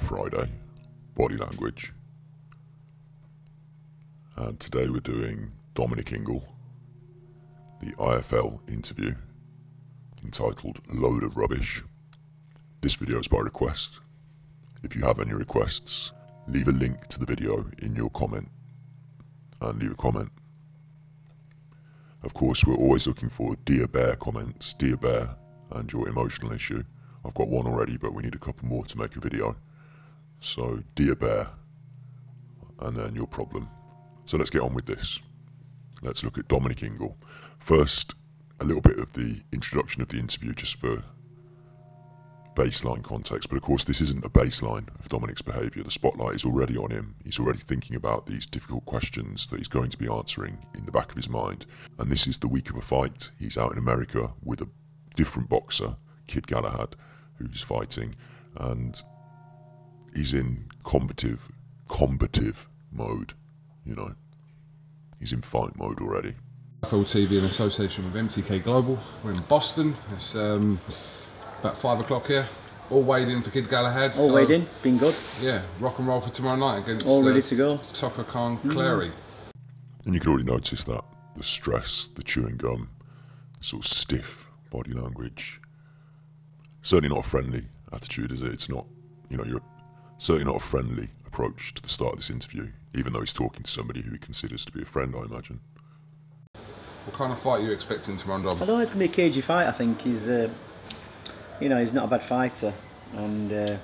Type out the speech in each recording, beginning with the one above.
Friday, body language. And today we're doing Dominic Ingle, the IFL interview, entitled Load of Rubbish. This video is by request. If you have any requests, leave a link to the video in your comment and leave a comment. Of course, we're always looking for Dear Bear comments, Dear Bear, and your emotional issue. I've got one already, but we need a couple more to make a video. So, Dear Bear, and then your problem. So let's get on with this. Let's look at Dominic Ingle. First, a little bit of the introduction of the interview, just for baseline context. But of course, this isn't a baseline of Dominic's behaviour. The spotlight is already on him. He's already thinking about these difficult questions that he's going to be answering in the back of his mind. And this is the week of a fight. He's out in America with a different boxer, Kid Galahad, who's fighting, and he's in combative mode, you know. He's in fight mode already. IFL TV in association with MTK Global. We're in Boston. It's about 5 o'clock here. All weighed in for Kid Galahad. All weighed in. It's been good. Yeah, rock and roll for tomorrow night against all ready to go. Tucker Khan Clary. And you can already notice that the stress, the chewing gum, sort of stiff body language. Certainly not a friendly attitude, is it? It's not, you know, you're certainly not a friendly approach to the start of this interview, even though he's talking to somebody who he considers to be a friend, I imagine. What kind of fight are you expecting tomorrow, Dom? I know it's going to be a cagey fight. I think he's, you know, he's not a bad fighter, and he's a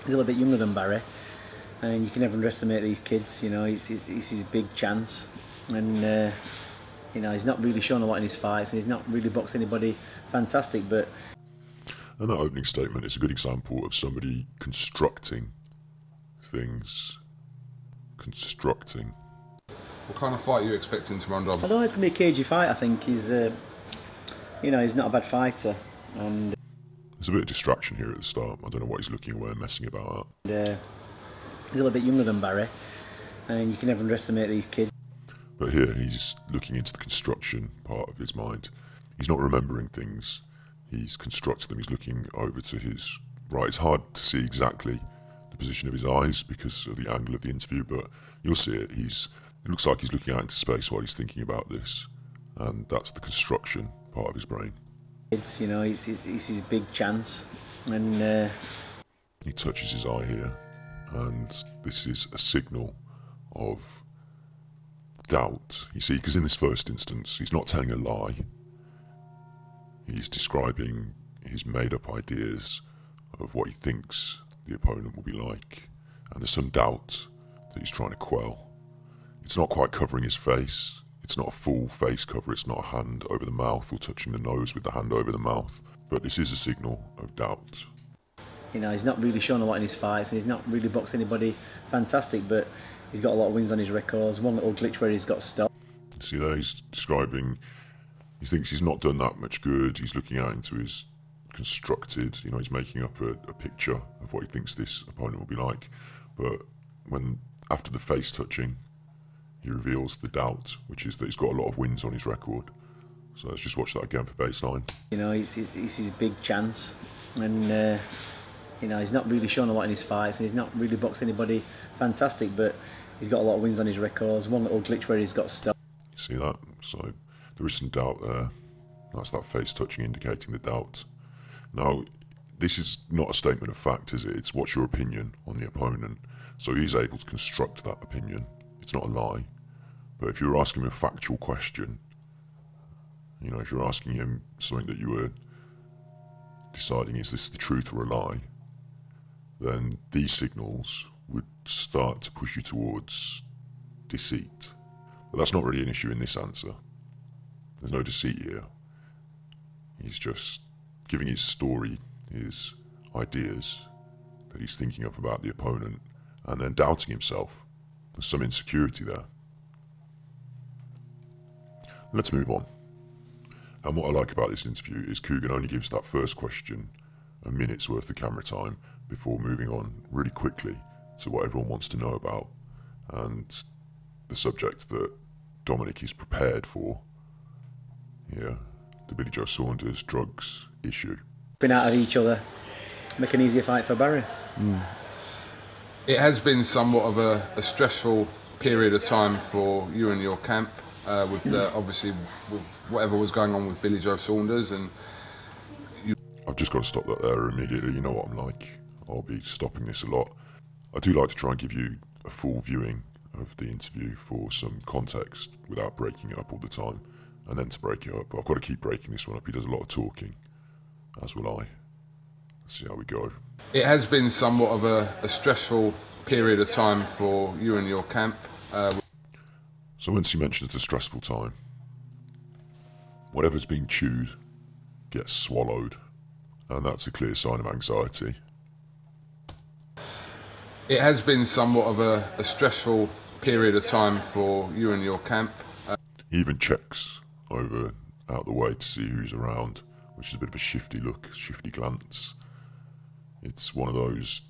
little bit younger than Barry, and you can never underestimate these kids. You know, it's his big chance, and you know, he's not really shown a lot in his fights, and he's not really boxed anybody fantastic, but. And that opening statement is a good example of somebody constructing things. Constructing. What kind of fight are you expecting tomorrow, Dom? I know it's going to be a cagey fight. I think he's, you know, he's not a bad fighter, and. There's a bit of distraction here at the start. I don't know what he's looking away and messing about at. And, he's a little bit younger than Barry, and you can never underestimate these kids. But here he's looking into the construction part of his mind. He's not remembering things. He's constructed them. He's looking over to his right. It's hard to see exactly the position of his eyes because of the angle of the interview, but you'll see it. It looks like he's looking out into space while he's thinking about this, and that's the construction part of his brain. It's, you know, it's his big chance, and he touches his eye here, and this is a signal of doubt. You see, because in this first instance, he's not telling a lie. He's describing his made-up ideas of what he thinks the opponent will be like, and there's some doubt that he's trying to quell. It's not quite covering his face. It's not a full face cover. It's not a hand over the mouth or touching the nose with the hand over the mouth, but this is a signal of doubt. You know, he's not really shown a lot in his fights, and he's not really boxed anybody fantastic, but he's got a lot of wins on his records. One little glitch where he's got stopped. See there, he's describing. He thinks he's not done that much good. He's looking out into his constructed, you know, he's making up a picture of what he thinks this opponent will be like. But when, after the face touching, he reveals the doubt, which is that he's got a lot of wins on his record. So let's just watch that again for baseline. You know, it's his big chance, and you know, he's not really shown a lot in his fights, and he's not really boxed anybody fantastic, but he's got a lot of wins on his records. One little glitch where he's got stopped. See that? So there is some doubt there. That's that face touching indicating the doubt. Now, this is not a statement of fact, is it? It's what's your opinion on the opponent. So he's able to construct that opinion. It's not a lie. But if you're asking him a factual question, you know, if you're asking him something that you were deciding, is this the truth or a lie? Then these signals would start to push you towards deceit. But that's not really an issue in this answer. There's no deceit here. He's just giving his story, his ideas that he's thinking up about the opponent, and then doubting himself. There's some insecurity there. Let's move on. And what I like about this interview is Coogan only gives that first question a minute's worth of camera time before moving on really quickly to what everyone wants to know about, and the subject that Dominic is prepared for. Yeah, the Billy Joe Saunders drugs issue. Been out of each other, make an easier fight for Barry. It has been somewhat of a stressful period of time for you and your camp, with obviously with whatever was going on with Billy Joe Saunders, and I've just got to stop that there immediately. You know what I'm like. I'll be stopping this a lot. I do like to try and give you a full viewing of the interview for some context without breaking it up all the time, and then to break it up. But I've got to keep breaking this one up. He does a lot of talking, as will I. Let's see how we go. It has been somewhat of a stressful period of time for you and your camp. So once he mentions a stressful time, whatever's being chewed gets swallowed, and that's a clear sign of anxiety. It has been somewhat of a stressful period of time for you and your camp. He even checks over out the way to see who's around, which is a bit of a shifty look, shifty glance. It's one of those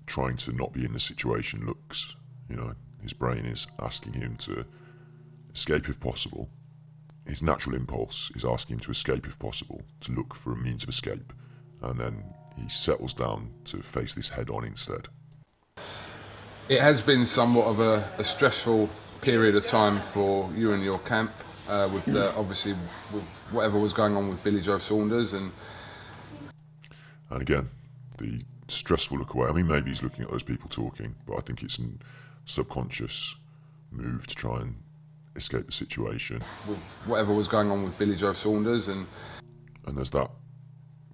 trying to not be in the situation looks, you know. His brain is asking him to escape if possible. His natural impulse is asking him to escape if possible, to look for a means of escape, and then he settles down to face this head on instead. It has been somewhat of a stressful period of time for you and your camp, with obviously with whatever was going on with Billy Joe Saunders, and again, the stressful look away. I mean, maybe he's looking at those people talking, but I think it's a subconscious move to try and escape the situation. With whatever was going on with Billy Joe Saunders, and there's that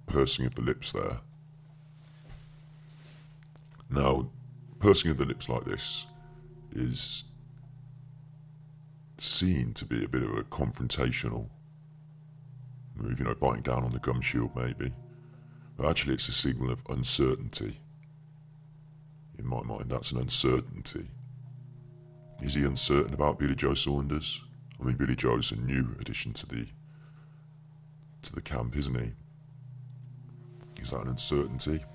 pursing of the lips there. Now, pursing of the lips like this is seen to be a bit of a confrontational move, you know, biting down on the gum shield maybe. But actually it's a signal of uncertainty. In my mind, that's an uncertainty. Is he uncertain about Billy Joe Saunders? I mean, Billy Joe's a new addition to the camp, isn't he? Is that an uncertainty?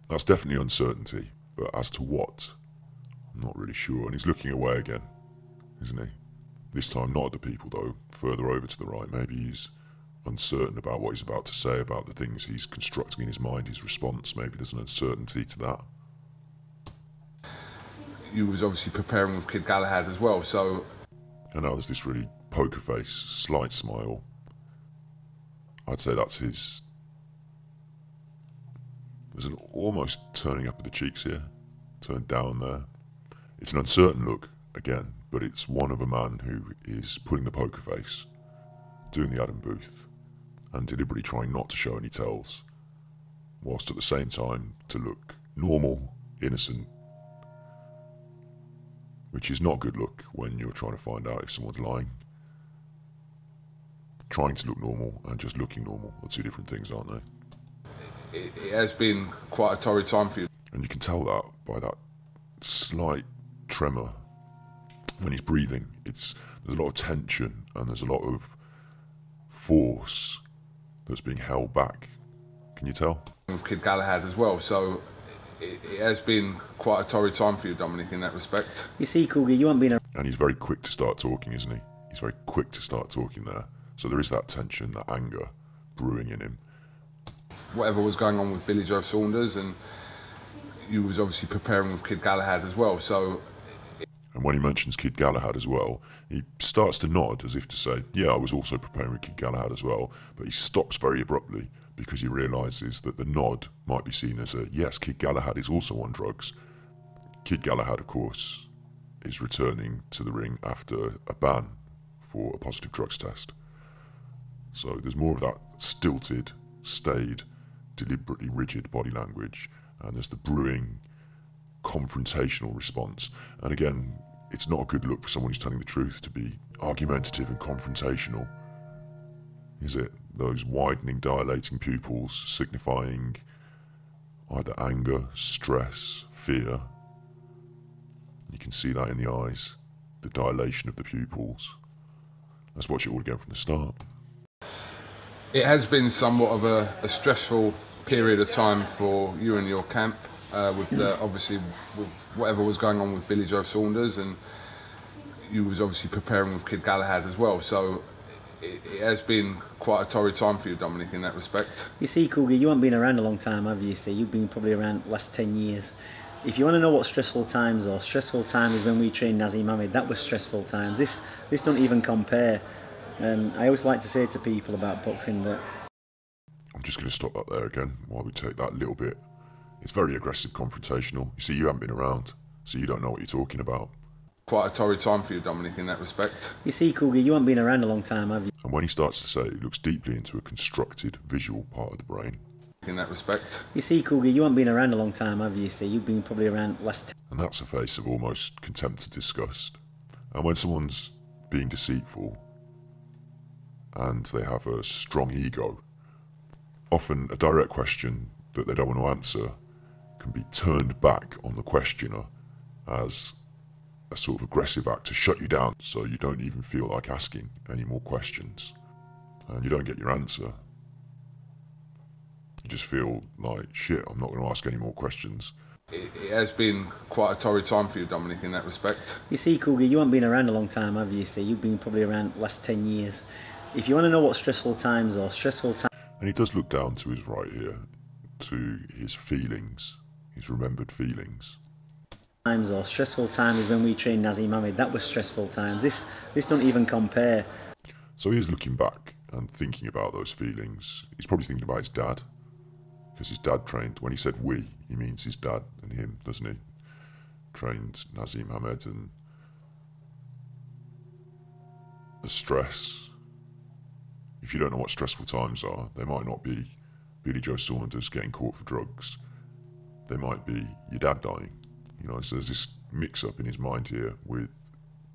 That's definitely uncertainty, but as to what? I'm not really sure. And he's looking away again, isn't he? This time not at the people though, further over to the right. Maybe he's uncertain about what he's about to say, about the things he's constructing in his mind, his response. Maybe there's an uncertainty to that. you was obviously preparing with Kid Galahad as well, so... And now there's this really poker face, slight smile. I'd say that's his... There's an almost turning up of the cheeks here, turned down there. It's an uncertain look, again, but it's one of a man who is putting the poker face, doing the Adam Booth, and deliberately trying not to show any tells, whilst at the same time to look normal, innocent, which is not a good look when you're trying to find out if someone's lying. Trying to look normal and just looking normal are two different things, aren't they? It has been quite a torrid time for you. And you can tell that by that slight tremor when he's breathing. There's a lot of tension and there's a lot of force that's being held back. Can you tell? With Kid Galahad as well, so it has been quite a torrid time for you, Dominic, in that respect. You see, Cougar, you haven't been... And he's very quick to start talking, isn't he? He's very quick to start talking there. So there is that tension, that anger brewing in him. Whatever was going on with Billy Joe Saunders, and you was obviously preparing with Kid Galahad as well, so... And when he mentions Kid Galahad as well, he starts to nod as if to say, yeah, I was also preparing with Kid Galahad as well, but he stops very abruptly because he realises that the nod might be seen as a, yes, Kid Galahad is also on drugs. Kid Galahad, of course, is returning to the ring after a ban for a positive drugs test. So there's more of that stilted, staid, deliberately rigid body language, and there's the brewing, confrontational response. And again, it's not a good look for someone who's telling the truth to be argumentative and confrontational, is it? Those widening, dilating pupils signifying either anger, stress, fear. You can see that in the eyes, the dilation of the pupils. Let's watch it all again from the start. It has been somewhat of a stressful period of time for you and your camp, with obviously with whatever was going on with Billy Joe Saunders, and you was obviously preparing with Kid Galahad as well, so It has been quite a torrid time for you, Dominic, in that respect. You see, Cougar, you haven't been around a long time, have you? See, you've been probably around the last 10 years. If you want to know what stressful times are, stressful time is when we trained Nazim Ahmed. That was stressful times. This don't even compare. I always like to say to people about boxing that... I'm just going to stop that there again while we take that little bit. It's very aggressive, confrontational. You see, you haven't been around, so you don't know what you're talking about. Quite a torrid time for you, Dominic, in that respect. You see, Cougar, you haven't been around a long time, have you? And when he starts to say it, he looks deeply into a constructed visual part of the brain. In that respect. You see, Cougar, you haven't been around a long time, have you? See, you've been probably around the last... And that's a face of almost contempt and disgust. And when someone's being deceitful and they have a strong ego, often a direct question that they don't want to answer can be turned back on the questioner as a sort of aggressive act to shut you down, so you don't even feel like asking any more questions. And you don't get your answer. You just feel like, shit, I'm not going to ask any more questions. It has been quite a torrid time for you, Dominic, in that respect. You see, Cougar, you haven't been around a long time, have you? See, you've been probably around the last 10 years. If you want to know what stressful times are, stressful times... And he does look down to his right here, to his feelings, his remembered feelings. Times or stressful time is when we trained Nazim Ahmed. That was stressful times. This don't even compare. So he is looking back and thinking about those feelings. He's probably thinking about his dad, because his dad trained. When he said we, he means his dad and him, doesn't he? Trained Nazim Ahmed, and the stress. If you don't know what stressful times are, they might not be Billy Joe Saunders getting caught for drugs. They might be your dad dying. You know, so there's this mix-up in his mind here with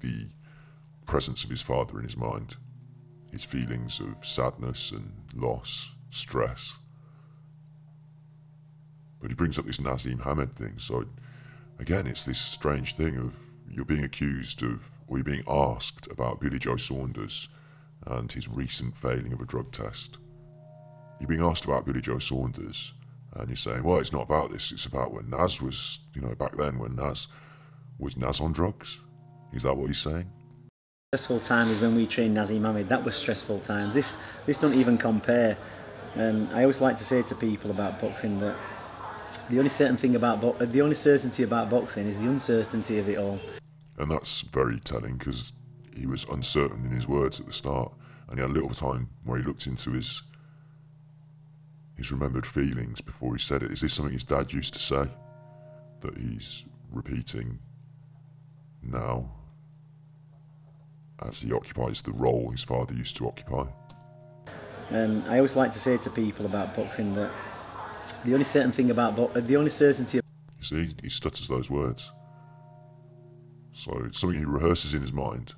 the presence of his father in his mind. His feelings of sadness and loss, stress. But he brings up this Nazim Ahmed thing, so again, it's this strange thing of you're being accused of, or you're being asked about Billy Joe Saunders and his recent failing of a drug test. You're being asked about Billy Joe Saunders, and you're saying, well, it's not about this, it's about when Naz was, you know, back then when was Naz on drugs? Is that what he's saying? Stressful time is when we trained Nazim Ahmed. That was stressful times. This don't even compare. I always like to say to people about boxing that the only certainty about boxing is the uncertainty of it all. And that's very telling, because he was uncertain in his words at the start, and he had a little time where he looked into his remembered feelings before he said it. Is this something his dad used to say that he's repeating now as he occupies the role his father used to occupy? I always like to say to people about boxing that the only certainty of... You see, he stutters those words. So it's something he rehearses in his mind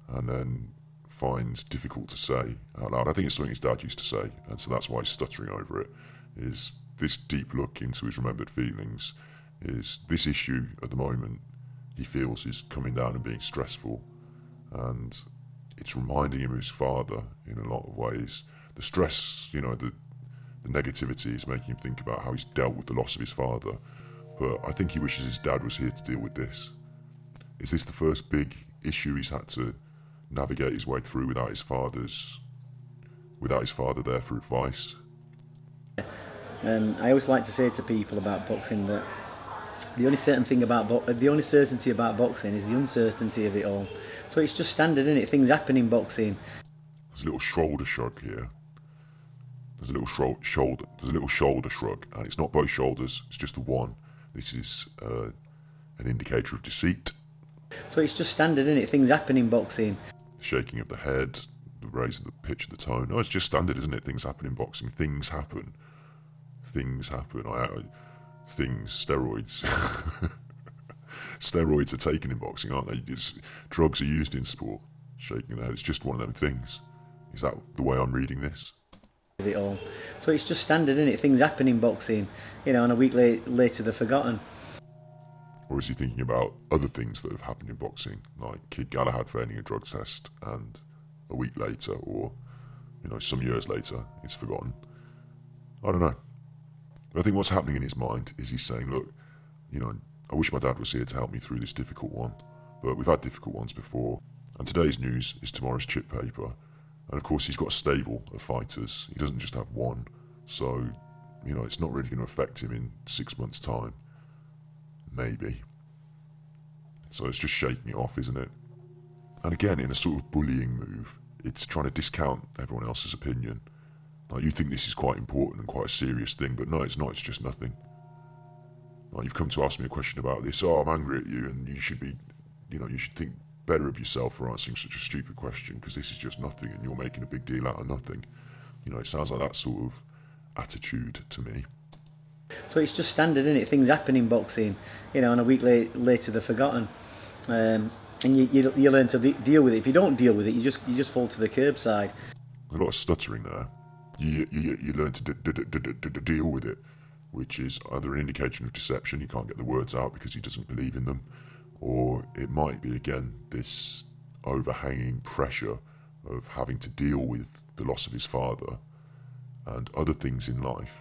and then finds difficult to say out loud. I think it's something his dad used to say, and so that's why he's stuttering over it, is this deep look into his remembered feelings, is this issue at the moment he feels is coming down and being stressful, and it's reminding him of his father in a lot of ways. The stress, you know, the negativity is making him think about how he's dealt with the loss of his father, but I think he wishes his dad was here to deal with this. Is this the first big issue he's had to navigate his way through without his father there for advice? I always like to say to people about boxing that the only certainty about boxing is the uncertainty of it all. So it's just standard, isn't it? Things happen in boxing. There's a little shoulder shrug here. There's a little shoulder shrug, and it's not both shoulders, it's just the one. This is an indicator of deceit. So it's just standard, isn't it? Things happen in boxing. Shaking of the head, the raise of the pitch of the tone. No, it's just standard, isn't it? Things happen in boxing. Things happen. Things happen. Steroids. Steroids are taken in boxing, aren't they? Drugs are used in sport. Shaking the head, it's just one of them things. Is that the way I'm reading this? It all. So it's just standard, isn't it? Things happen in boxing, you know, and a week later they're forgotten. Or is he thinking about other things that have happened in boxing, like Kid Galahad failing a drug test, and a week later, or, you know, some years later, it's forgotten? I don't know. But I think what's happening in his mind is he's saying, look, you know, I wish my dad was here to help me through this difficult one, but we've had difficult ones before, and today's news is tomorrow's chip paper, And of course he's got a stable of fighters. He doesn't just have one. So, you know, it's not really going to affect him in 6 months' time. Maybe. So it's just shaking it off, isn't it? And again, in a sort of bullying move, it's trying to discount everyone else's opinion. Like, you think this is quite important and quite a serious thing, but no, it's not, it's just nothing. Like, you've come to ask me a question about this, oh, I'm angry at you, and you should be, you know, you should think better of yourself for answering such a stupid question, because this is just nothing, and you're making a big deal out of nothing. You know, it sounds like that sort of attitude to me. So it's just standard, isn't it? Things happen in boxing, you know, and a week later they're forgotten. And you learn to deal with it. If you don't deal with it, you just fall to the curbside. A lot of stuttering there. You learn to deal with it, which is either an indication of deception, he can't get the words out because he doesn't believe in them, or it might be, again, this overhanging pressure of having to deal with the loss of his father and other things in life.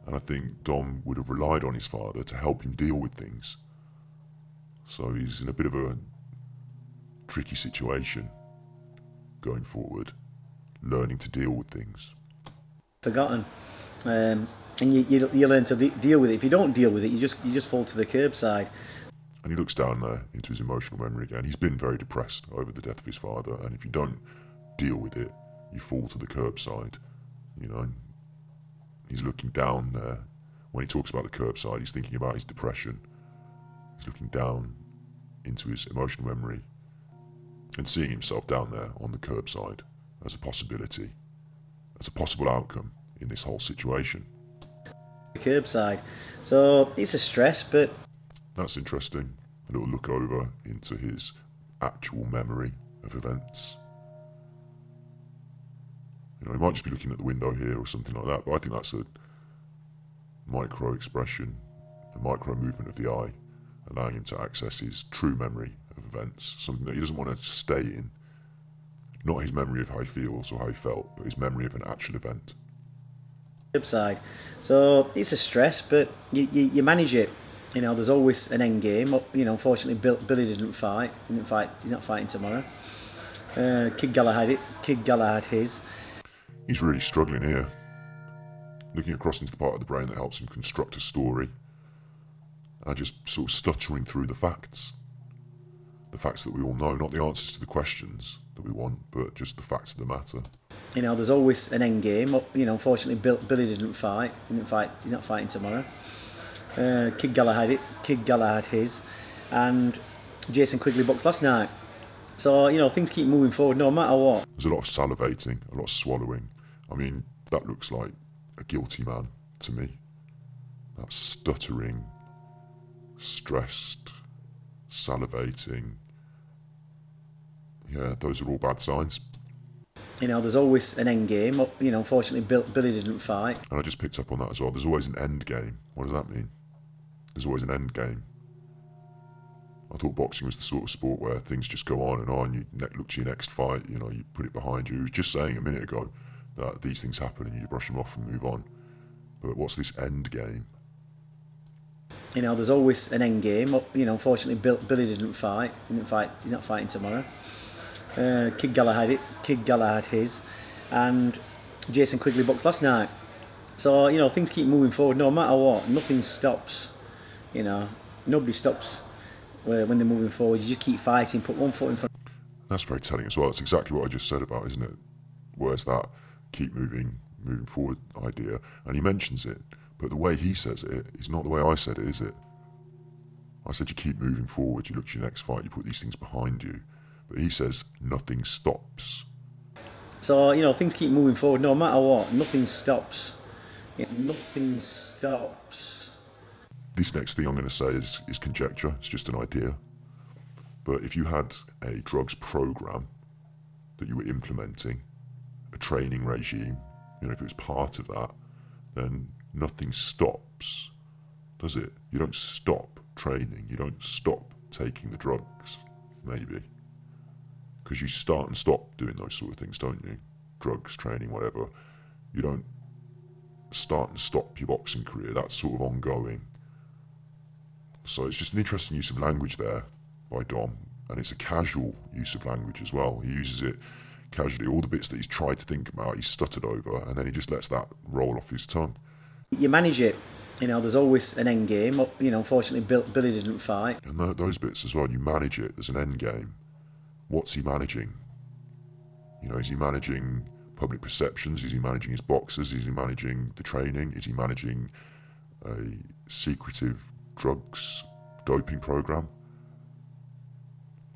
And I think Dom would have relied on his father to help him deal with things. So he's in a bit of a tricky situation going forward, learning to deal with things. Forgotten. And you learn to deal with it. If you don't deal with it, you just fall to the curbside. And he looks down there into his emotional memory again. He's been very depressed over the death of his father, and if you don't deal with it, you fall to the curbside. You know, he's looking down there. When he talks about the curbside, he's thinking about his depression. He's looking down into his emotional memory and seeing himself down there on the curbside as a possibility, as a possible outcome in this whole situation. The curbside. So it's a stress, but... That's interesting. A little look over into his actual memory of events. You know, he might just be looking at the window here or something like that, but I think that's a micro expression, a micro movement of the eye, allowing him to access his true memory of events, something that he doesn't want to stay in. Not his memory of how he feels or how he felt, but his memory of an actual event. Side. So it's a stress, but you manage it. You know, there's always an end game. You know, unfortunately, Billy didn't fight. He's not fighting tomorrow. Kid Galahad had his. He's really struggling here. Looking across into the part of the brain that helps him construct a story, and just sort of stuttering through the facts. The facts that we all know, not the answers to the questions that we want, but just the facts of the matter. You know, there's always an end game. You know, unfortunately, Billy didn't fight. He's not fighting tomorrow. Kid Galahad had his, and Jason Quigley boxed last night. So, you know, things keep moving forward no matter what. There's a lot of salivating, a lot of swallowing. I mean, that looks like a guilty man to me. That stuttering, stressed, salivating. Yeah, those are all bad signs. You know, there's always an end game. You know, unfortunately, Billy didn't fight. And I just picked up on that as well. There's always an end game. What does that mean? There's always an end game. I thought boxing was the sort of sport where things just go on and on. You look to your next fight, you know, you put it behind you. He was just saying a minute ago that these things happen and you brush them off and move on. But what's this end game? You know, there's always an end game. You know, unfortunately, Billy didn't fight. He's not fighting tomorrow. Kid Galahad had his, and Jason Quigley boxed last night. So, you know, things keep moving forward no matter what. Nothing stops. You know, nobody stops when they're moving forward. You just keep fighting, put one foot in front. That's very telling as well. That's exactly what I just said about, isn't it? Where's that keep moving forward idea? And he mentions it, but the way he says it is not the way I said it, is it? I said you keep moving forward, you look to your next fight, you put these things behind you. But he says nothing stops. So, you know, things keep moving forward no matter what. Nothing stops. Yeah, nothing stops. This next thing I'm going to say is conjecture. It's just an idea. But if you had a drugs program that you were implementing, a training regime, you know, if it was part of that, then nothing stops, does it? You don't stop training. You don't stop taking the drugs, maybe. Because you start and stop doing those sort of things, don't you? Drugs, training, whatever. You don't start and stop your boxing career. That's sort of ongoing. So it's just an interesting use of language there by Dom. And it's a casual use of language as well. He uses it casually. All the bits that he's tried to think about, he's stuttered over, and then he just lets that roll off his tongue. You manage it. You know, there's always an end game. You know, unfortunately, Billy didn't fight. And those bits as well, you manage it. There's an end game. What's he managing? You know, is he managing public perceptions? Is he managing his boxers? Is he managing the training? Is he managing a secretive drugs doping program?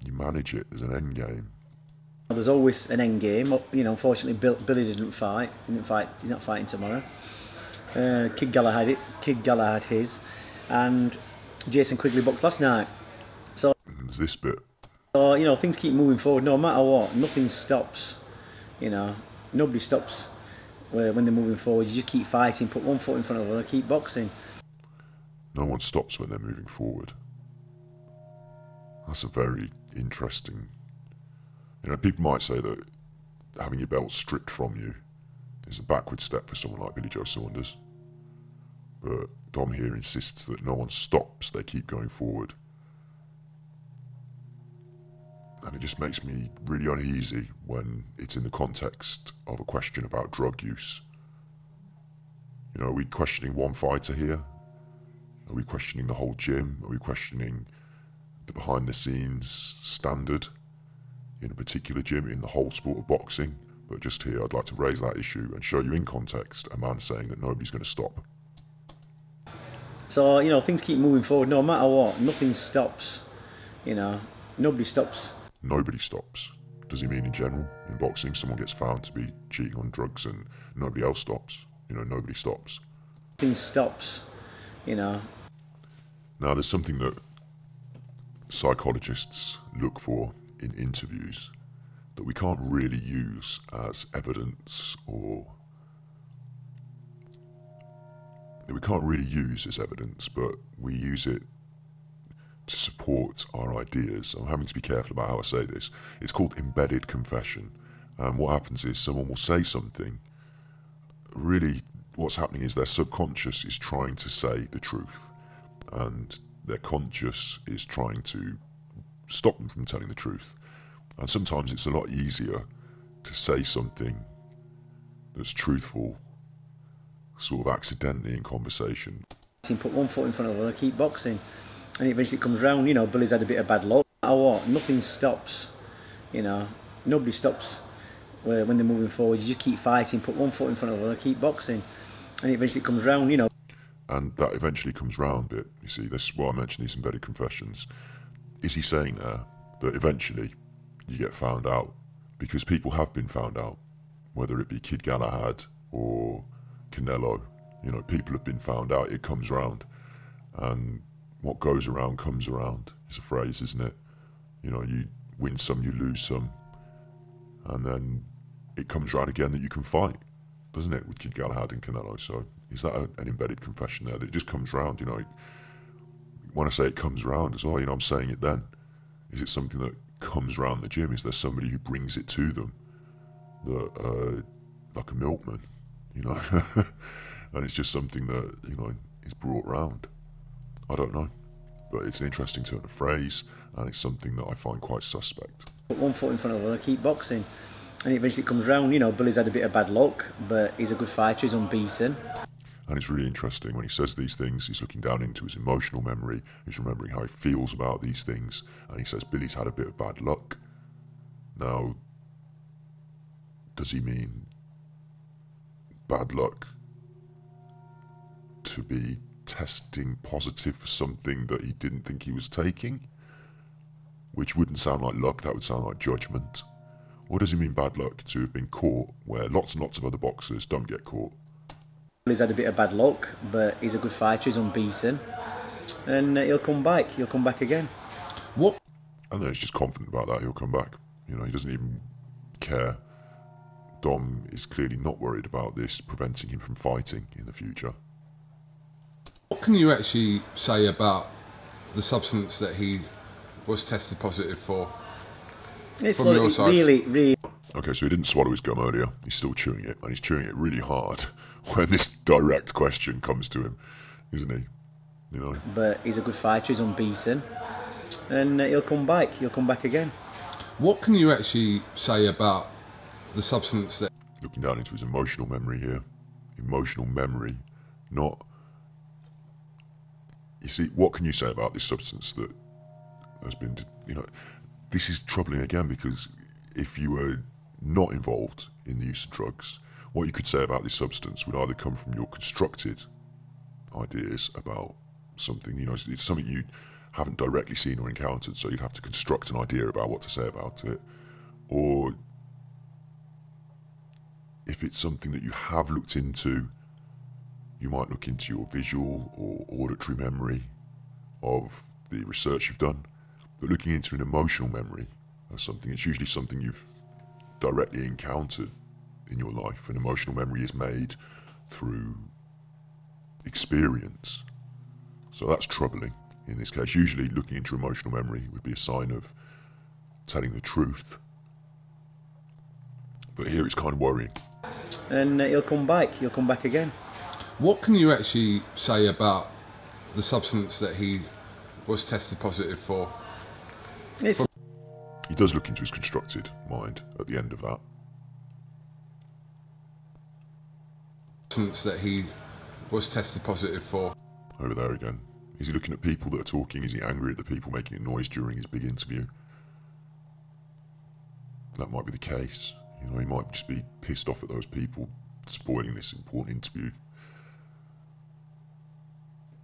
You manage it. There's an end game. There's always an end game. You know, unfortunately, Billy didn't fight. He's not fighting tomorrow. Kid Galahad his, and Jason Quigley boxed last night. So there's this bit. So, you know, things keep moving forward no matter what. Nothing stops. You know, nobody stops when they're moving forward. You just keep fighting, put one foot in front of the other, keep boxing. No one stops when they're moving forward. That's a very interesting... You know, people might say that having your belt stripped from you is a backward step for someone like Billy Joe Saunders. But Dom here insists that no one stops, they keep going forward. And it just makes me really uneasy when it's in the context of a question about drug use. You know, are we questioning one fighter here? Are we questioning the whole gym? Are we questioning the behind-the-scenes standard in a particular gym in the whole sport of boxing? But just here, I'd like to raise that issue and show you in context a man saying that nobody's going to stop. So, you know, things keep moving forward no matter what. Nothing stops. You know, nobody stops. Nobody stops. Does he mean in general? In boxing, someone gets found to be cheating on drugs and nobody else stops? You know, nobody stops. Nothing stops. You know. Now, there's something that psychologists look for in interviews that we can't really use as evidence, or that we can't really use as evidence, but we use it to support our ideas. I'm having to be careful about how I say this. It's called embedded confession. And what happens is someone will say something. Really, what's happening is their subconscious is trying to say the truth, and their conscious is trying to stop them from telling the truth. And sometimes it's a lot easier to say something that's truthful, sort of accidentally in conversation. Put one foot in front of the other, keep boxing. And eventually it comes round. You know, Billy's had a bit of bad luck. No matter what, nothing stops. You know, nobody stops when they're moving forward. You just keep fighting, put one foot in front of the other, keep boxing. And eventually it comes round, you know. And that eventually comes round bit, you see, this is why I mentioned these embedded confessions. Is he saying there that eventually you get found out? Because people have been found out, whether it be Kid Galahad or Canelo. You know, people have been found out, it comes round. And what goes around comes around. It's a phrase, isn't it? You know, you win some, you lose some. And then it comes round again that you can fight, doesn't it, with Kid Galahad and Canelo? So is that an embedded confession there, that it just comes round, you know? When I say it comes round as well, you know, I'm saying it then. Is it something that comes round the gym? Is there somebody who brings it to them? That, like a milkman, you know? And it's just something that, you know, is brought round. I don't know. But it's an interesting turn of phrase, and it's something that I find quite suspect. Put one foot in front of the other, keep boxing. And eventually it comes round. You know, Billy's had a bit of bad luck, but he's a good fighter, he's unbeaten. And it's really interesting when he says these things, he's looking down into his emotional memory, he's remembering how he feels about these things, and he says Billy's had a bit of bad luck. Now, does he mean bad luck to be testing positive for something that he didn't think he was taking? Which wouldn't sound like luck, that would sound like judgment. Or does he mean bad luck to have been caught where lots and lots of other boxers don't get caught? He's had a bit of bad luck, but he's a good fighter, he's unbeaten. And he'll come back again. What? And then he's just confident about that, he'll come back. You know, he doesn't even care. Dom is clearly not worried about this preventing him from fighting in the future. What can you actually say about the substance that he was tested positive for? It's from your side? Really. Okay, so he didn't swallow his gum earlier. He's still chewing it, and he's chewing it really hard when this direct question comes to him, isn't he? You know. But he's a good fighter, he's unbeaten. And he'll come back again. What can you actually say about the substance that... Looking down into his emotional memory here. Emotional memory, not... You see, what can you say about this substance that has been, this is troubling again, because if you were not involved in the use of drugs, what you could say about this substance would either come from your constructed ideas about something, it's something you haven't directly seen or encountered, so you'd have to construct an idea about what to say about it, or if it's something that you have looked into, you might look into your visual or auditory memory of the research you've done. But looking into an emotional memory of something, it's usually something you've directly encountered in your life. An emotional memory is made through experience. So that's troubling in this case. Usually looking into emotional memory would be a sign of telling the truth. But here it's kind of worrying. And he'll come back again. What can you actually say about the substance that he was tested positive for? He does look into his constructed mind at the end of that. Substance that he was tested positive for. Over there again. Is he looking at people that are talking? Is he angry at the people making a noise during his big interview? That might be the case. He might just be pissed off at those people spoiling this important interview,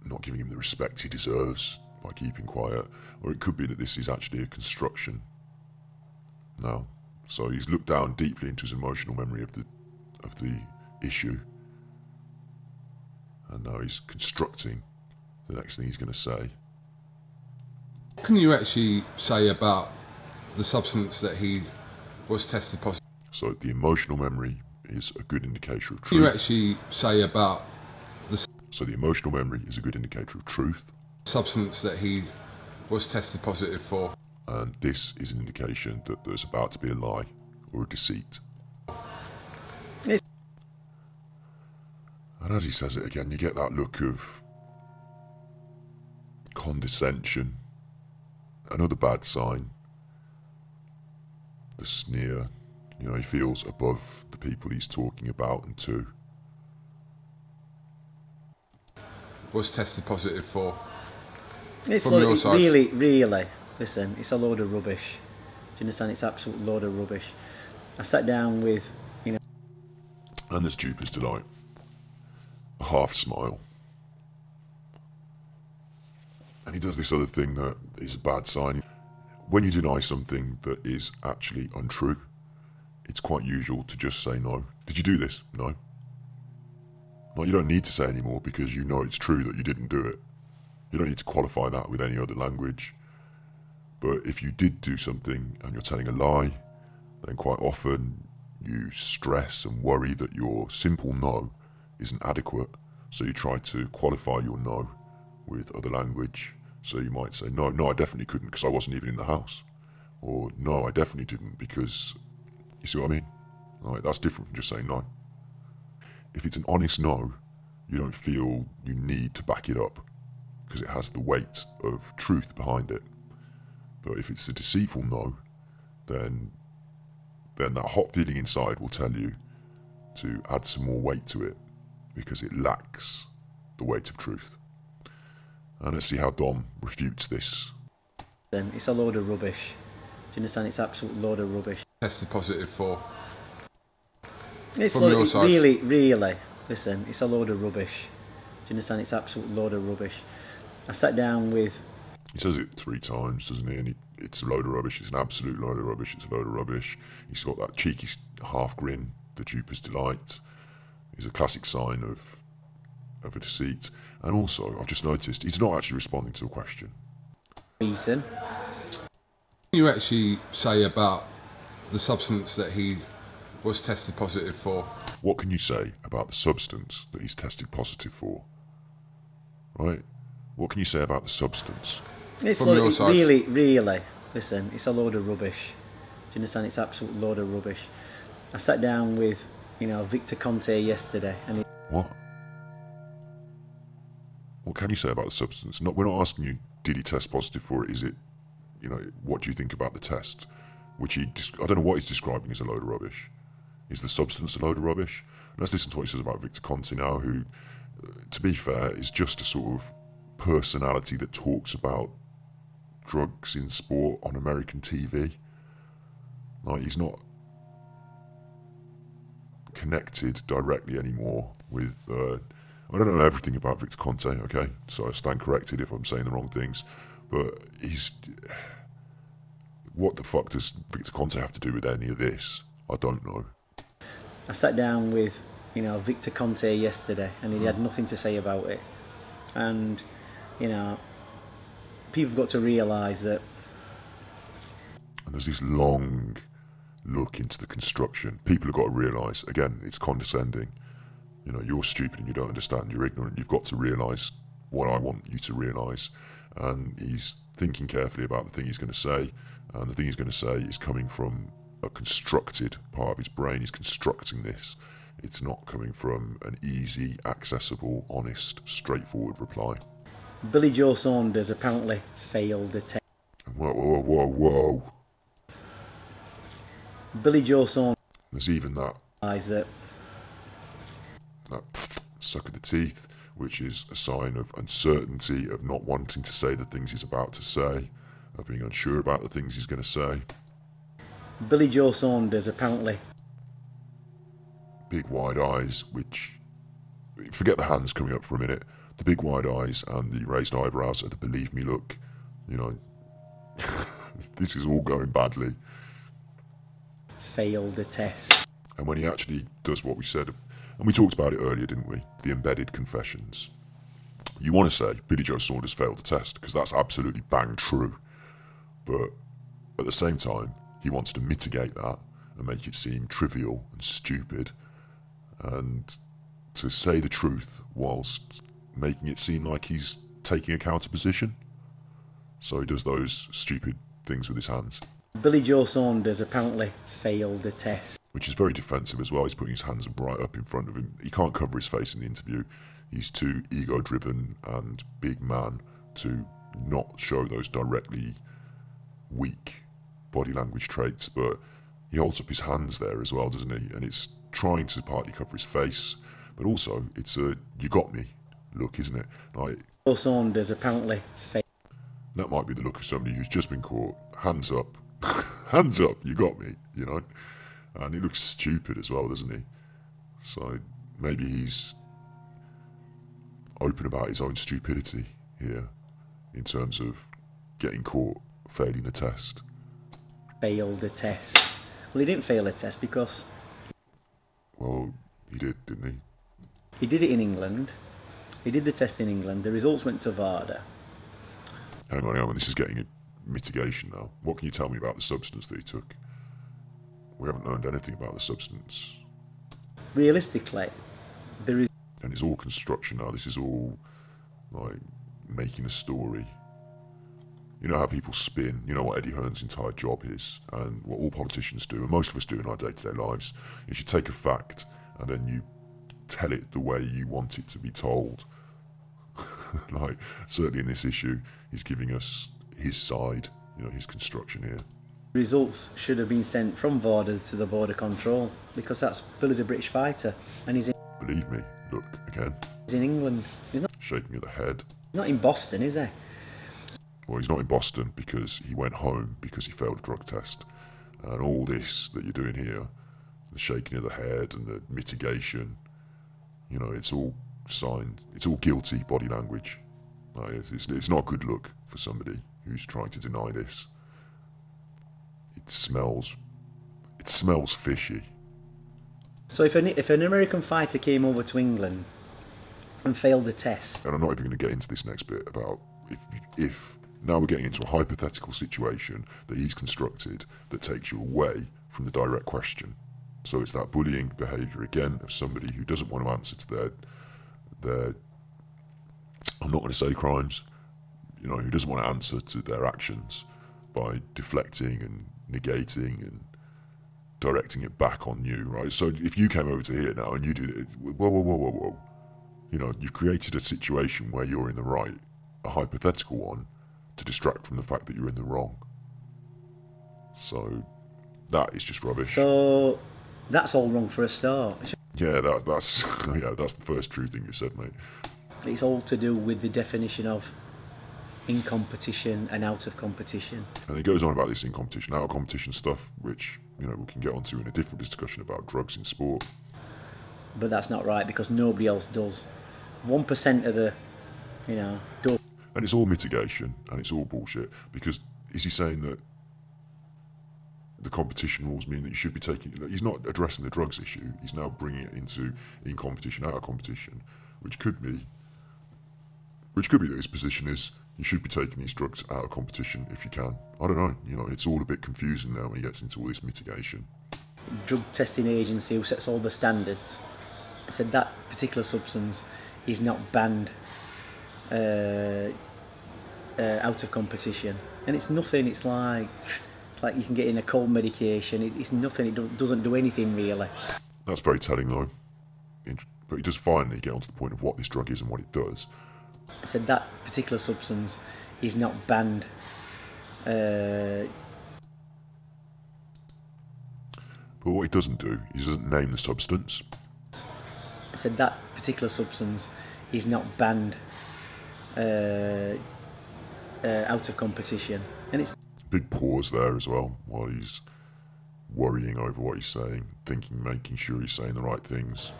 not giving him the respect he deserves by keeping quiet. Or it could be that this is actually a construction now. So he's looked down deeply into his emotional memory of the issue, and now he's constructing the next thing he's going to say. What can you actually say about the substance that he was tested positive? So the emotional memory is a good indicator of truth. What can you actually say about the... So the emotional memory is a good indicator of truth. Substance that he was tested positive for. And this is an indication that there's about to be a lie or a deceit. Yes. And as he says it again, you get that look of condescension. Another bad sign. The sneer. He feels above the people he's talking about and to. Was tested positive for. It's From your side. Really, listen, it's a load of rubbish. Do you understand? It's absolute load of rubbish. I sat down with, And the stupid's delight. A half smile. And he does this other thing that is a bad sign. When you deny something that is actually untrue, it's quite usual to just say no. Did you do this? No. Like, you don't need to say anymore because you know it's true that you didn't do it. You don't need to qualify that with any other language. But if you did do something and you're telling a lie, then quite often you stress and worry that your simple no isn't adequate. So you try to qualify your no with other language. So you might say, no, I definitely couldn't because I wasn't even in the house. Or, no, I definitely didn't because... You see what I mean? Right, that's different from just saying no. If it's an honest no, you don't feel you need to back it up because it has the weight of truth behind it. But if it's a deceitful no, then that hot feeling inside will tell you to add some more weight to it because it lacks the weight of truth. And let's see how Dom refutes this. Then it's a load of rubbish. Do you understand? It's absolute load of rubbish. Tested positive for. It's From your side. Really, listen, it's a load of rubbish. Do you understand? It's absolute load of rubbish. I sat down with... He says it 3 times, doesn't he? And it's a load of rubbish. It's an absolute load of rubbish. It's a load of rubbish. He's got that cheeky half grin, the duper's delight. It's a classic sign of a deceit. And also, I've just noticed, he's not actually responding to a question. Reason. What can you actually say about the substance that he was tested positive for? What can you say about the substance that he's tested positive for? Right? What can you say about the substance? It's From your side. Really, listen, it's a load of rubbish. Do you understand? It's absolute load of rubbish. I sat down with, Victor Conte yesterday, and he... What? What can you say about the substance? We're not asking you, did he test positive for it? Is it, what do you think about the test? Which I don't know what he's describing as a load of rubbish. Is the substance a load of rubbish? Let's listen to what he says about Victor Conte now, who, to be fair, is just a sort of personality that talks about drugs in sport on American TV. Like, he's not connected directly anymore with... I don't know everything about Victor Conte, okay? So I stand corrected if I'm saying the wrong things. But he's... What the fuck does Victor Conte have to do with any of this? I don't know. I sat down with, Victor Conte yesterday, and he had nothing to say about it. And, people have got to realise that... And there's this long look into the construction. People have got to realise, again, it's condescending. You're stupid and you don't understand, you're ignorant. You've got to realise what I want you to realise. And he's thinking carefully about the thing he's going to say. And the thing he's going to say is coming from a constructed part of his brain. He's constructing this. It's not coming from an easy, accessible, honest, straightforward reply. Billy Joe Saunders apparently failed the test. Whoa, whoa, whoa, whoa. Billy Joe Saunders... There's even that suck of the teeth, which is a sign of uncertainty, of not wanting to say the things he's about to say, of being unsure about the things he's going to say. Billy Joe Saunders apparently... Big wide eyes, which... Forget the hands coming up for a minute. The big wide eyes and the raised eyebrows are the believe me look. This is all going badly. Failed the test. And when he actually does what we said, and we talked about it earlier, didn't we? The embedded confessions. You want to say Billy Joe Saunders failed the test, because that's absolutely bang true. But at the same time, he wants to mitigate that and make it seem trivial and stupid, and to say the truth whilst making it seem like he's taking a counter position. So he does those stupid things with his hands. Billy Joe Saunders apparently failed the test. Which is very defensive as well. He's putting his hands right up in front of him. He can't cover his face in the interview. He's too ego-driven and big man to not show those directly weak body language traits. But he holds up his hands there as well, doesn't he? And it's trying to partly cover his face, but also it's a "you got me" look, isn't it? Like, Joe Saunders apparently failed. That might be the look of somebody who's just been caught. Hands up. Hands up, you got me, And he looks stupid as well, doesn't he? So maybe he's open about his own stupidity here in terms of getting caught failing the test. Failed the test. Well, he didn't fail the test because... Well, he did, didn't he? He did it in England. He did the test in England. The results went to VADA. Hang on. This is getting a mitigation now. What can you tell me about the substance that he took? We haven't learned anything about the substance. Realistically, there is... And it's all construction now. This is all, like, making a story. You know how people spin. You know what Eddie Hearn's entire job is, and what all politicians do, and most of us do in our day-to-day lives, is you take a fact, and then you tell it the way you want it to be told. Like, certainly in this issue, he's giving us his side, his construction here. Results should have been sent from VADA to the border control, because Billy's a British fighter, and he's in... Believe me, look, again. He's in England. He's not... Shaking of the head. He's not in Boston, is he? Well, he's not in Boston because he went home because he failed a drug test. And all this that you're doing here, the shaking of the head and the mitigation, it's all signed, it's all guilty body language. Like, it's not a good look for somebody who's trying to deny this. It smells fishy. So if an American fighter came over to England and failed the test... And I'm not even going to get into this next bit about if now we're getting into a hypothetical situation that he's constructed that takes you away from the direct question. So it's that bullying behaviour again of somebody who doesn't want to answer to their I'm not going to say crimes, who doesn't want to answer to their actions by deflecting and negating and directing it back on you, right? So if you came over to here now and you did it, whoa. You've created a situation where you're in the right, a hypothetical one, to distract from the fact that you're in the wrong. So that is just rubbish. So That's all wrong for a start. Yeah, that's yeah, that's the first true thing you said, mate. It's all to do with the definition of in competition and out of competition. And he goes on about this in competition, out of competition stuff, which, you know, we can get onto in a different discussion about drugs in sport. But that's not right, because nobody else does. 1% of the, you know, do. And it's all mitigation, and it's all bullshit, because is he saying that the competition rules mean that you should be taking... He's not addressing the drugs issue, he's now bringing it into in competition, out of competition, which could be that his position is you should be taking these drugs out of competition if you can. I don't know, you know, it's all a bit confusing now when he gets into all this mitigation. Drug testing agency who sets all the standards said that particular substance is not banned out of competition, and it's nothing. It's like you can get in a cold medication. It's nothing. It doesn't do anything really. That's very telling though. But he does finally get onto the point of what this drug is and what it does. Said that particular substance is not banned. But what he doesn't do, he doesn't name the substance. Said that particular substance is not banned out of competition, and it's big pause there as well while he's worrying over what he's saying, making sure he's saying the right things.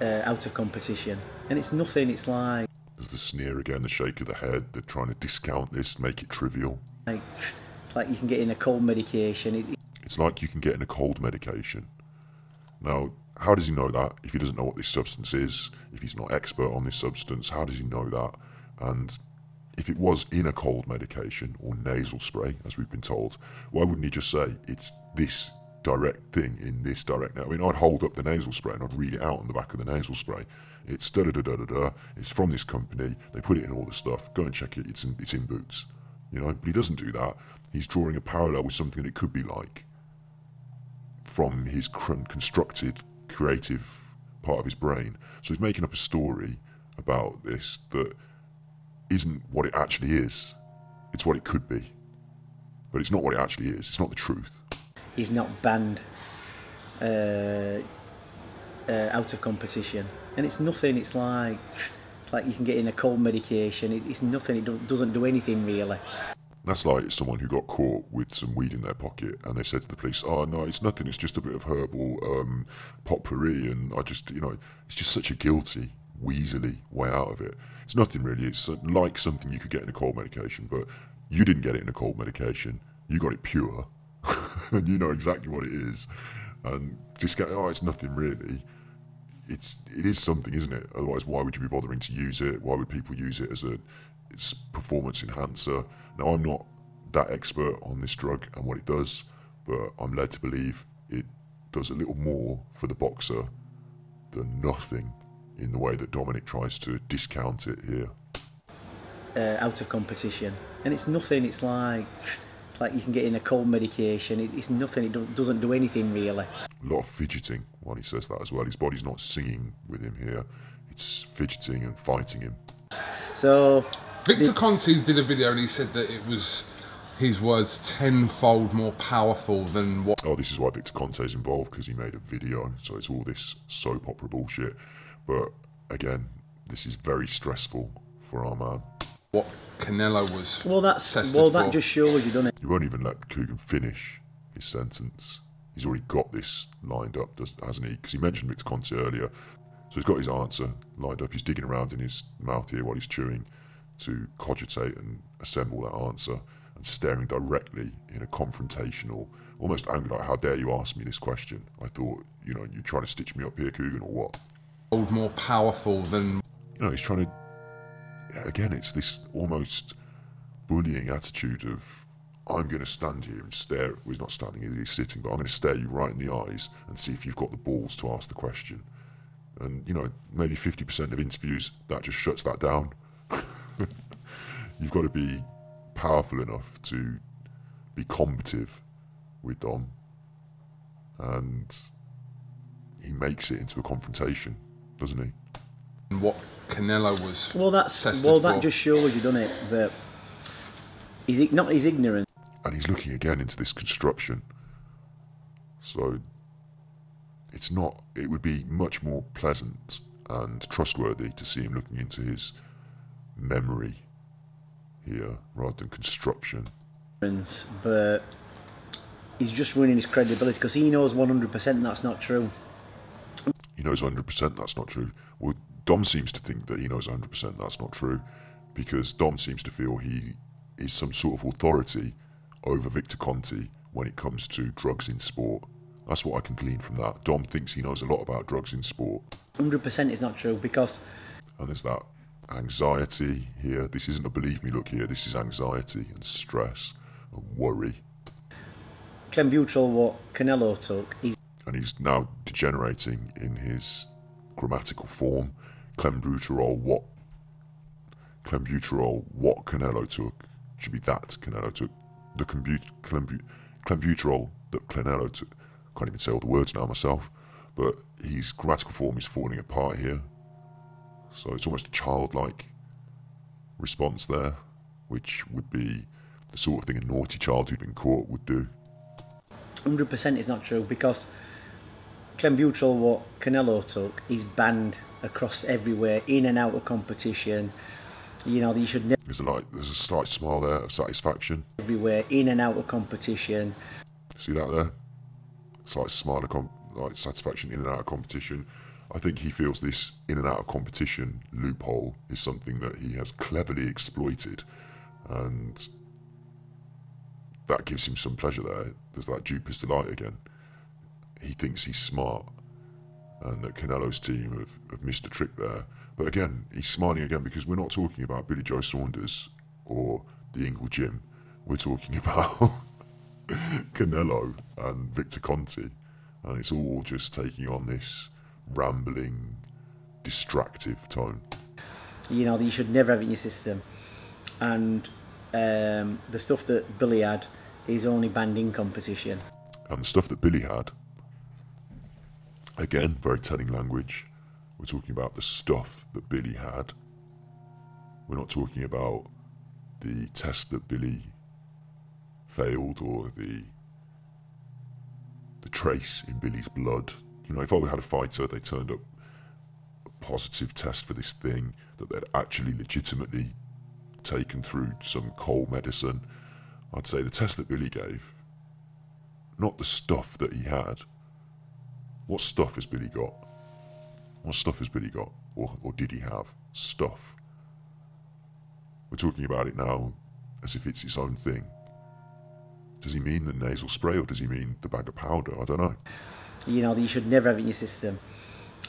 Out of competition, and it's nothing. It's like there's the sneer again, the shake of the head. They're trying to discount this, make it trivial. It's like you can get in a cold medication. It's like you can get in a cold medication. Now, how does he know that if he doesn't know what this substance is? If he's not expert on this substance, how does he know that? And if it was in a cold medication or nasal spray, as we've been told, why wouldn't he just say it's this direct thing in this direct... I mean, I'd hold up the nasal spray and I'd read it out on the back of the nasal spray. It's da-da-da-da-da-da, it's from this company, they put it in all the stuff, go and check it, it's in Boots. You know, but he doesn't do that. He's drawing a parallel with something that it could be like from his constructed, creative part of his brain. So he's making up a story about this that isn't what it actually is. It's what it could be. But it's not what it actually is. It's not the truth. He's not banned out of competition, and it's nothing. It's like you can get in a cold medication. It's nothing. It doesn't do anything really. That's like someone who got caught with some weed in their pocket and they said to the police, oh no, it's nothing, it's just a bit of herbal potpourri, and I just, you know, it's just such a guilty, weaselly way out of it. It's nothing really, it's like something you could get in a cold medication, but you didn't get it in a cold medication, you got it pure, and you know exactly what it is, and just go, oh, it's nothing really. It is something, isn't it? Otherwise, why would you be bothering to use it? Why would people use it as a performance enhancer? Now, I'm not that expert on this drug and what it does, but I'm led to believe it does a little more for the boxer than nothing in the way that Dominic tries to discount it here. Out of competition, and it's nothing. It's like you can get in a cold medication. It's nothing. It doesn't do anything really. A lot of fidgeting while he says that as well. His body's not singing with him here. It's fidgeting and fighting him. So Victor Conte did a video and he said that it was, his words, tenfold more powerful than what... Oh, this is why Victor Conte's involved, because he made a video, so it's all this soap opera bullshit. But again, this is very stressful for our man. What Canelo was that just shows you, doesn't it? He won't even let Coogan finish his sentence. He's already got this lined up, hasn't he? Because he mentioned Victor Conte earlier. So he's got his answer lined up. He's digging around in his mouth here while he's chewing to cogitate and assemble that answer, and staring directly in a confrontational, almost angry, like, how dare you ask me this question? I thought, you know, you're trying to stitch me up here, Coogan, or what? More powerful than... You know, he's trying to... Again, it's this almost bullying attitude of, I'm going to stand here and stare... Well, he's not standing here, he's sitting, but I'm going to stare you right in the eyes and see if you've got the balls to ask the question. And, you know, maybe 50% of interviews, that just shuts that down. You've got to be powerful enough to be combative with Dom, and he makes it into a confrontation, doesn't he? And what Canelo was that just shows you, doesn't it, that he's ignorant. And he's looking again into this construction. So it's not. It would be much more pleasant and trustworthy to see him looking into his memory here rather than construction. But he's just ruining his credibility because he knows 100% that's not true. He knows 100% that's not true. Well, Dom seems to think that he knows 100% that's not true, because Dom seems to feel he is some sort of authority over Victor Conte when it comes to drugs in sport. That's what I can glean from that. Dom thinks he knows a lot about drugs in sport. 100% is not true because... And there's that anxiety here. This isn't a believe me look here. This is anxiety and stress and worry. Clenbuterol, what Canelo took, and he's now degenerating in his grammatical form. Clenbuterol, what Canelo took should be that Canelo took. The clenbuterol that Canelo took. Can't even say all the words now myself, but his grammatical form is falling apart here. So it's almost a childlike response there, which would be the sort of thing a naughty child who'd been caught would do. 100% is not true because Clenbuterol, what Canelo took, is banned across everywhere, in and out of competition. You know, you should never... There's a slight smile there of satisfaction. Everywhere, in and out of competition. See that there? Slight smile of satisfaction in and out of competition. I think he feels this in and out of competition loophole is something that he has cleverly exploited, and that gives him some pleasure there. There's that duper's delight again. He thinks he's smart, and that Canelo's team have missed a trick there. But again, he's smiling again because we're not talking about Billy Joe Saunders or the Ingle Gym. We're talking about Canelo and Victor Conte, and it's all just taking on this rambling, distractive tone. You know, that you should never have it in your system. And the stuff that Billy had is only banned in competition. And the stuff that Billy had, again, very telling language. We're talking about the stuff that Billy had. We're not talking about the test that Billy failed or the trace in Billy's blood. You know, if I had a fighter, they turned up a positive test for this thing that they'd actually legitimately taken through some cold medicine, I'd say the test that Billy gave, not the stuff that he had. What stuff has Billy got? What stuff has Billy got? Or did he have stuff? We're talking about it now as if it's its own thing. Does he mean the nasal spray or does he mean the bag of powder? I don't know. You know, that you should never have it in your system.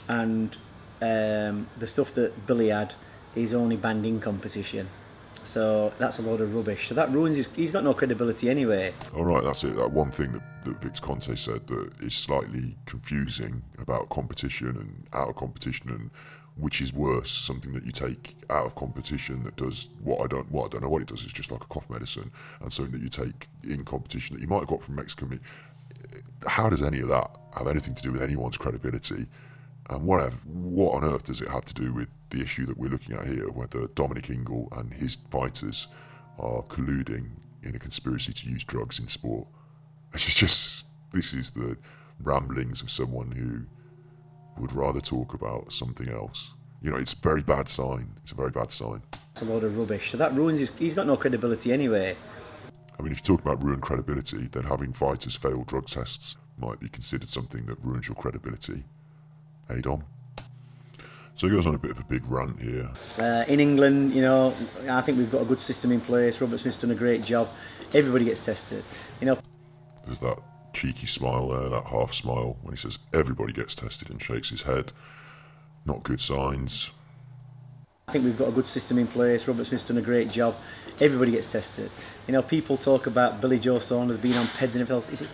And the stuff that Billy had is only banned in competition. So that's a load of rubbish. So that ruins his... He's got no credibility anyway. All right, that's it. That one thing that Victor Conte said that is slightly confusing about competition and out of competition, and which is worse, something that you take out of competition that does what I don't know what it does. It's just like a cough medicine, and something that you take in competition that you might have got from Mexican. How does any of that have anything to do with anyone's credibility? And what on earth does it have to do with the issue that we're looking at here, whether Dominic Ingle and his fighters are colluding in a conspiracy to use drugs in sport? This is the ramblings of someone who would rather talk about something else. You know, it's a very bad sign. It's a very bad sign. It's a load of rubbish. So that ruins his... He's got no credibility anyway. I mean, if you talk about ruined credibility, then having fighters fail drug tests might be considered something that ruins your credibility. Hey, Dom. So he goes on a bit of a big rant here. In England, you know, I think we've got a good system in place. Robert Smith's done a great job. Everybody gets tested. You know, there's that cheeky smile there, that half smile, when he says everybody gets tested and shakes his head. Not good signs. I think we've got a good system in place. Robert Smith's done a great job. Everybody gets tested. You know, people talk about Billy Joe Saunders being on PEDs and everything else. Is it?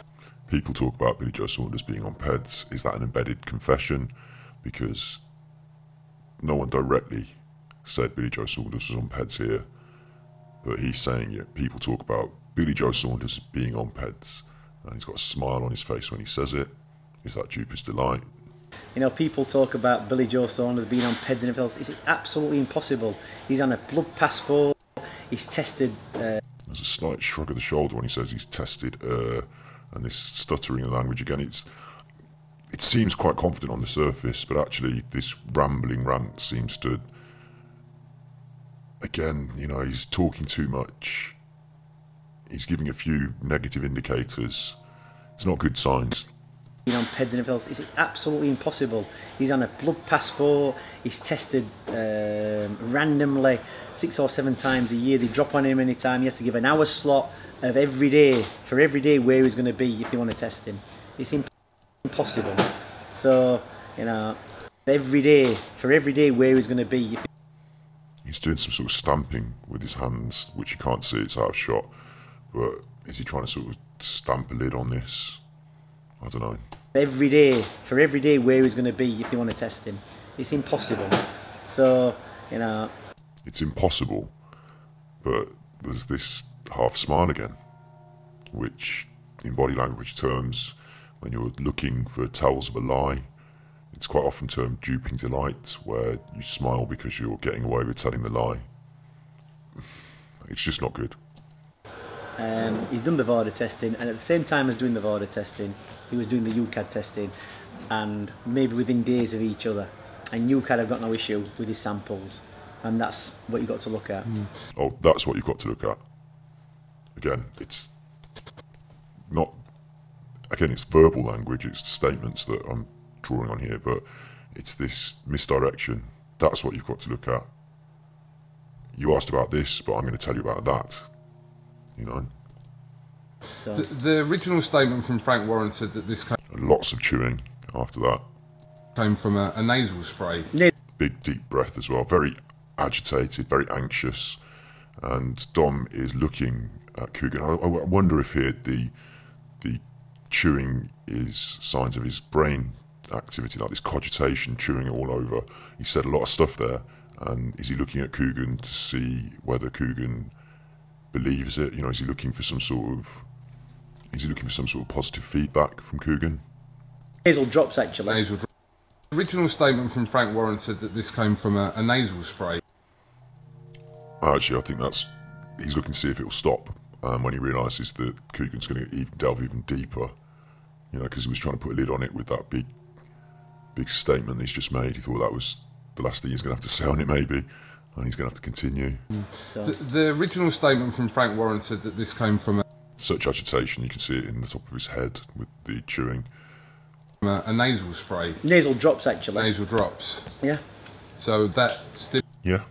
People talk about Billy Joe Saunders being on PEDs. Is that an embedded confession? Because no one directly said Billy Joe Saunders was on PEDs here, but he's saying it. People talk about Billy Joe Saunders being on PEDs, and he's got a smile on his face when he says it. Is that duper's delight? You know, people talk about Billy Joe Saunders being on PEDs and everything else. Is it absolutely impossible? He's on a blood passport. He's tested. There's a slight shrug of the shoulder when he says he's tested, and this stuttering of language again. it seems quite confident on the surface, but actually this rambling rant seems to, again, you know, he's talking too much. He's giving a few negative indicators. It's not good signs. On PEDs and everything else, it's absolutely impossible. He's on a blood passport, he's tested randomly 6 or 7 times a year. They drop on him anytime. He has to give an hour slot of every day, for every day where he's going to be if they want to test him. It's impossible. So, you know, every day, for every day where he's going to be. He's doing some sort of stamping with his hands, which you can't see, it's out of shot. But is he trying to sort of stamp a lid on this? I don't know. Every day, for every day where he's going to be if they want to test him. It's impossible. So, you know. It's impossible, but there's this half smile again, which in body language terms, when you're looking for tells of a lie, it's quite often termed duping delight, where you smile because you're getting away with telling the lie. It's just not good. He's done the VADA testing, and at the same time as doing the VADA testing, he was doing the UCAD testing, and maybe within days of each other. And UCAD have got no issue with his samples, and that's what you've got to look at. Oh, that's what you've got to look at. Again, it's not. Again, it's verbal language, it's statements that I'm drawing on here, but it's this misdirection. That's what you've got to look at. You asked about this, but I'm going to tell you about that. You know. So. The original statement from Frank Warren said that this came... Lots of chewing after that. Came from a nasal spray. Big deep breath as well. Very agitated, very anxious. And Dom is looking at Coogan. I wonder if here the chewing is signs of his brain activity, like this cogitation, chewing it all over. He said a lot of stuff there. And is he looking at Coogan to see whether Coogan believes it? You know, is he looking for some sort of positive feedback from Coogan? Nasal drops, actually. Nasal drops. The original statement from Frank Warren said that this came from a nasal spray. Actually, I think he's looking to see if it'll stop when he realises that Coogan's going to delve even deeper. You know, because he was trying to put a lid on it with that big statement that he's just made. He thought that was the last thing he's going to have to say on it, maybe. And he's going to have to continue. So. The original statement from Frank Warren said that this came from such agitation, you can see it in the top of his head with the chewing. A nasal spray. Nasal drops, actually. Nasal drops. Yeah. So that... Yeah.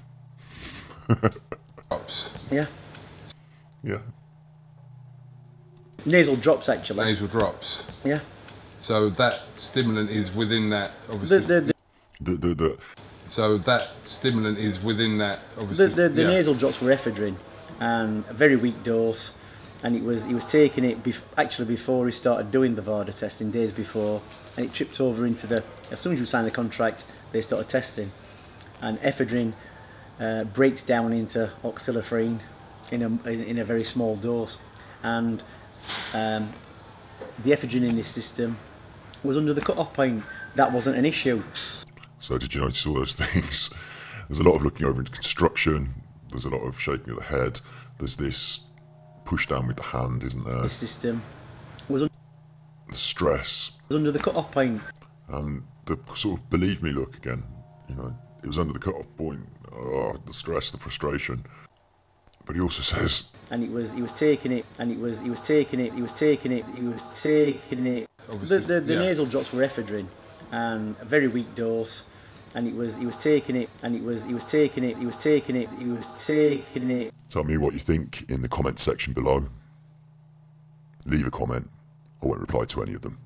drops. Yeah. Yeah. Nasal drops, actually. Nasal drops. Yeah. So that stimulant is within that, obviously. So that stimulant is within that, obviously. The nasal drops were ephedrine, and a very weak dose, and he was taking it actually before he started doing the VADA testing, days before, and it tripped over into as soon as you sign the contract, they started testing, and ephedrine breaks down into oxylophrine in a very small dose, and the ephedrine in his system was under the cut-off point. That wasn't an issue. So did you notice all those things? There's a lot of looking over into construction. There's a lot of shaking of the head. There's this push down with the hand, isn't there? The system was the stress. Was under the cut-off point. And the sort of believe me look again. You know, it was under the cut-off point. Oh, the stress, the frustration. But he also says. And he was taking it. Obviously, the nasal drops were ephedrine, and a very weak dose. And he was taking it. Tell me what you think in the comment section below. Leave a comment. I won't reply to any of them.